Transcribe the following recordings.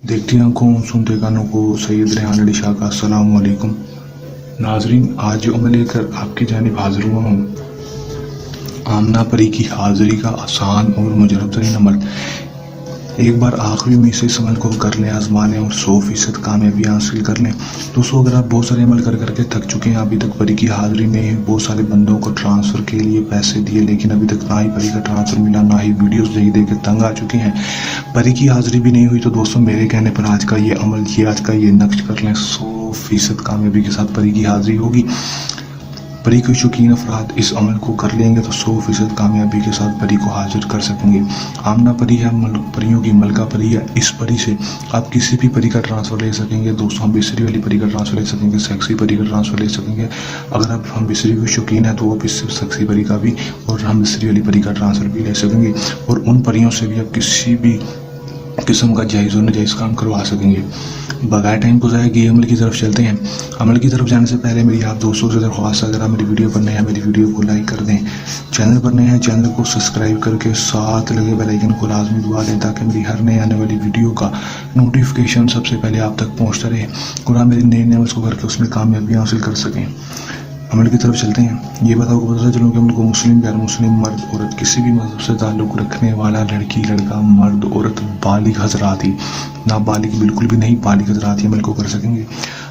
देखती आंखों सुनते कानों को सैयद रेहान अली शाह का अस्सलाम वालेकुम। नाजरीन, आज जो मैं लेकर आपकी जानिब हाजिर हुआ हूँ आमना परी की हाजिरी का आसान और मुजरब तरीन अमल। एक बार आखिरी में से इस अमल को कर लें, आजमा लें और 100% कामयाबी हासिल कर लें। दोस्तों, अगर आप बहुत सारे अमल कर करके थक चुके हैं, अभी तक परी की हाजिरी में बहुत सारे बंदों को ट्रांसफ़र के लिए पैसे दिए लेकिन अभी तक ना ही परी का ट्रांसफ़र मिला, ना ही वीडियोस देख के तंग आ चुके हैं, परी की हाजिरी भी नहीं हुई, तो दोस्तों मेरे कहने पर आज का ये अमल, आज का ये नक्श कर लें। 100% कामयाबी के साथ परी की हाजिरी होगी। परी के शौकीन अफराद इस अमल को कर लेंगे तो 100% कामयाबी के साथ परी को हाजिर कर सकेंगे। आमना परी है, परियों की मलका परी है। इस परी से आप किसी भी परी का ट्रांसफ़र ले सकेंगे। दोस्तों, हम बिसरी वाली परी का ट्रांसफ़र ले सकेंगे, सेक्सी परी का ट्रांसफ़र ले सकेंगे। अगर आप हम बिसरी के शौकीन हैं तो आप इस सेक्सी परी का भी और हम बिसरी वाली परी का ट्रांसफ़र भी ले सकेंगे। और उन परियों से भी आप किसी भी किस्म का जायज़ और नाजायज़ काम करवा सकेंगे। बगैर टाइम को ज़ाया किए अमल की तरफ चलते हैं। अमल की तरफ जाने से पहले मेरी आप दोस्तों से दरख्वास्त है, अगर आप मेरी वीडियो पर नए हैं मेरी वीडियो को लाइक कर दें, चैनल पर नए हैं चैनल को सब्सक्राइब करके साथ लगे बेल आइकन को लाजमी दबा दें ताकि मेरी हर नए आने वाली वीडियो का नोटिफिकेशन सबसे पहले आप तक पहुँचता रहे और आप मेरे नए अमल को करके उसमें कामयाबी हासिल कर सकें। अमल की तरफ चलते हैं। ये बताओ कि पता चलो कि अमल को मुस्लिम, गैर मुस्लिम, मर्द, औरत, किसी भी मजहब से ताल्लुक़ रखने वाला, लड़की, लड़का, मर्द, औरत, बालिग हजरात ही, नाबालिग बिल्कुल भी नहीं, बालिग हजरात ही अमल को कर सकेंगे।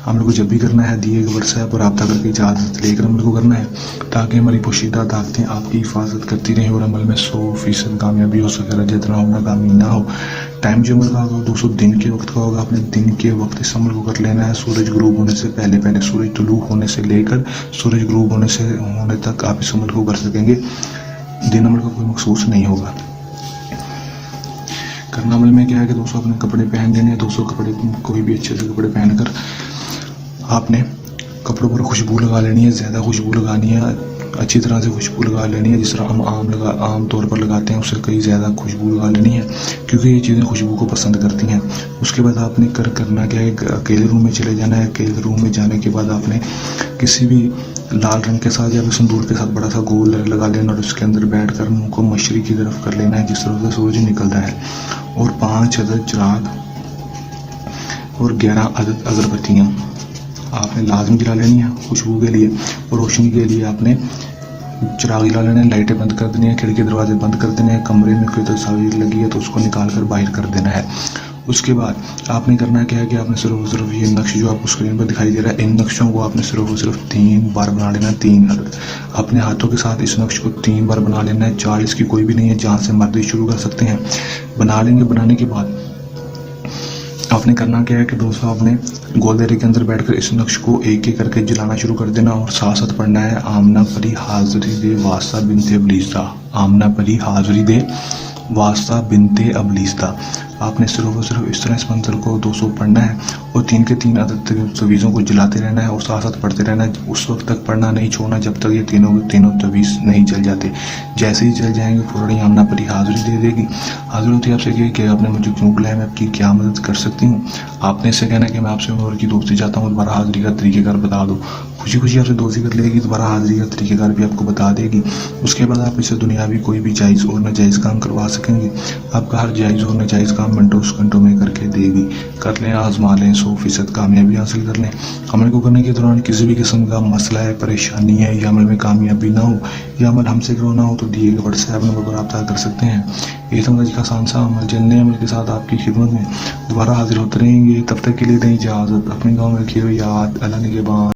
अमल को जब भी करना है दिए गए व्हाट्सएप पर रब्ता करके इजाज़त लेकर अमल को करना है ताकि हमारी पोशीदा ताकतें आपकी हिफाजत करती रहें और अमल में 100% कामयाबी हो सके। रजत ना हो, नाकामी ना हो। टाइम जो अमल का होगा 200 दिन के वक्त का होगा। अपने दिन के वक्त इस अमल को कर लेना है। सूरज गुरूब होने से पहले सूरज तुलू होने से लेकर सूरज गुरूब होने तक आप इस अमल को कर सकेंगे। दिन अमल का कोई मखसूस नहीं होगा। करना अमल में क्या है कि दोस्तों अपने कपड़े पहन लेने हैं। दोस्तों, कपड़े कोई भी अच्छे से कपड़े पहनकर आपने कपड़ों पर खुशबू लगा लेनी है। ज़्यादा खुशबू लगानी है, अच्छी तरह से खुशबू लगा लेनी है। जिस तरह हम आम तौर पर लगाते हैं उससे कई ज़्यादा खुशबू लगा लेनी है क्योंकि ये चीज़ें खुशबू को पसंद करती हैं। उसके बाद आपने करना क्या है, अकेले रूम में चले जाना है। अकेले रूम में जाने के बाद आपने किसी भी लाल रंग के साथ या फिर सिंदूर के साथ बड़ा सा गोल लगा लेना और उसके अंदर बैठकर मुंह को मशरिक की तरफ कर लेना है जिस तरह से सूरज निकलता है। और 5 अदद चिराग और 11 अदद अगरबत्तियाँ आपने लाजमी जला लेनी है खुशबू के लिए। और रोशनी के लिए आपने चिराग जला लेना है, लाइटें बंद कर देनी है, खिड़की दरवाजे बंद कर देने हैं। कमरे में कोई तस्वीर लगी है तो उसको निकाल कर बाहर कर देना है। उसके बाद आपने करना क्या है कि आपने सिर्फ ये नक्श जो आपको स्क्रीन पर दिखाई दे रहा है, इन नक्शों को आपने सिर्फ 3 बार बना लेना है। 3 अदद अपने हाथों के साथ इस नक्श को 3 बार बना लेना है। चाल इसकी कोई भी नहीं है, जहाँ से मर्दी शुरू कर सकते हैं। बना लेंगे। बनाने के बाद आपने करना क्या है कि दोस्तों आपने गोलदारे के अंदर बैठकर इस नक्श को एक एक करके जलाना शुरू कर देना और साथ साथ पढ़ना है आमना परी हाज़री दे वास्ता बिनते अबलीस्ता। आमना परी हाज़री दे वास्ता बिनते अबलीस्ता। आपने सिर्फ इस तरह इस मंत्र को 200 पढ़ना है और 3 के 3 अदद तवीज़ों को जलाते रहना है और साथ साथ पढ़ते रहना है। उस वक्त तक पढ़ना नहीं छोड़ना जब तक ये तीनों तवीज़ नहीं जल जाते। जैसे ही जल जाएंगे फौरन आमना परी हाज़री दे देगी। हाजिर होती है आपसे कि आपने मुझे क्यों बुलाया, मैं आपकी क्या मदद कर सकती हूँ। आपने इससे कहना है कि मैं आपसे उम्र की दोस्ती चाहता हूँ, दोबारा हाज़िरी का तरीक़ेकार बता दो। खुशी खुशी आपसे दोस्ती कर लेगी, दोबारा हाज़िरी का तरीक़ेकार भी आपको बता देगी। उसके बाद आप इससे दुनियावी कोई भी जायज़ और नाजायज़ काम करवा सकेंगे। आपका हर जायज़ और नाजायज़ काम घंटों में करके देगी। कर लें, आजमा लें, 100% कामयाबी हासिल कर लें। अमल को करने के दौरान किसी भी किस्म का मसला है, परेशानी है या अमल में कामयाबी ना हो या अमल हमसे करवाना हो तो दिए गए व्हाट्सएप नंबर पर रब्ता कर सकते हैं। ये समझ का आसान सा अमल जन्ने अमल के साथ आपकी खिदमत में दोबारा हाजिर होते रहेंगे। तब तक के लिए दें इजाज़त। अपने गाँव में रखिए याद। अल्लाह ने के बाद।